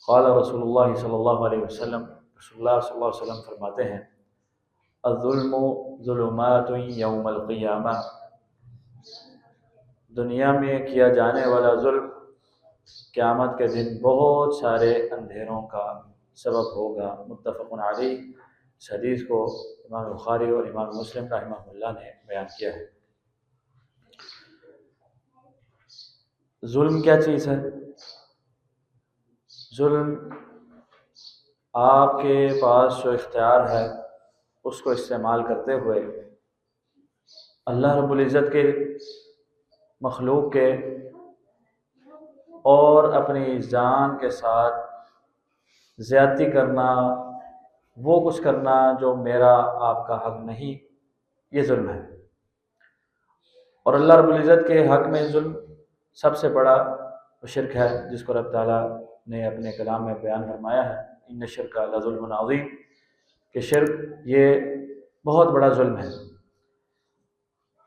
قال رسول اللہ صلی اللہ علیہ وسلم، رسول اللہ صلی اللہ علیہ وسلم فرماتے ہیں الظلم ظلمات یوم القیامہ، دنیا میں کیا جانے والا ظلم قیامت کے دن بہت سارے اندھیروں کا سبب ہوگا۔ متفق علیہ۔ اس حدیث کو امام بخاری اور امام مسلم رحمہ اللہ نے بیان کیا ہے۔ ظلم کیا چیز ہے؟ ظلم آپ کے پاس جو اختیار ہے اس کو استعمال کرتے ہوئے اللہ رب العزت کے، مخلوق کے اور اپنی جان کے ساتھ زیادتی کرنا، وہ کچھ کرنا جو میرا آپ کا حق نہیں، یہ ظلم ہے۔ اور اللہ رب العزت کے حق میں ظلم سب سے بڑا شرک ہے، جس کو رب تعالیٰ نے اپنے کلام میں بیان فرمایا ہے ان الشرک لظلم عظیم، کہ شرک یہ بہت بڑا ظلم ہے۔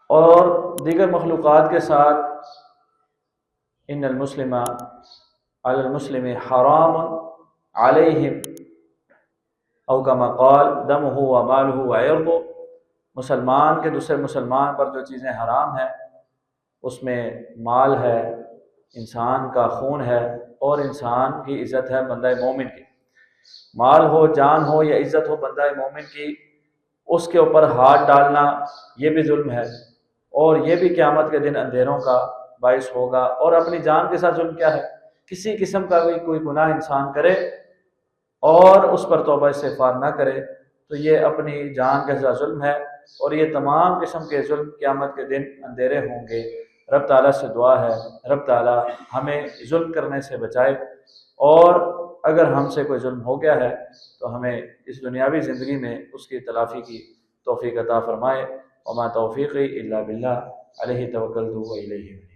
اور دیگر مخلوقات کے ساتھ ان المسلم علی المسلم حرام علیہم او کما قال دمہ و مالہ و عرضہ، مسلمان کے دوسرے مسلمان پر جو چیزیں حرام ہیں اس میں مال ہے، انسان کا خون ہے، اور انسان کی عزت ہے بندہ مومن کی۔ مال ہو، جان ہو یا عزت ہو بندہ مومن کی، اس کے اوپر ہاتھ ڈالنا یہ بھی ظلم ہے، اور یہ بھی قیامت کے دن اندھیروں کا باعث ہوگا۔ اور اپنی جان کے ساتھ ظلم کیا ہے؟ کسی قسم کا بھی کوئی گناہ انسان کرے اور اس پر توبہ استغفار نہ کرے تو یہ اپنی جان کے ساتھ ظلم ہے، اور یہ تمام قسم کے ظلم قیامت کے دن اندھیرے ہوں گے۔ رب تعالیٰ سے دعا ہے رب تعالیٰ ہمیں ظلم کرنے سے بچائے، اور اگر ہم سے کوئی ظلم ہو گیا ہے تو ہمیں اس دنیاوی زندگی میں اس کی تلافی کی توفیق عطا فرمائے۔ وما توفیقی الا باللہ علیہ توکلت و الیہ انیب۔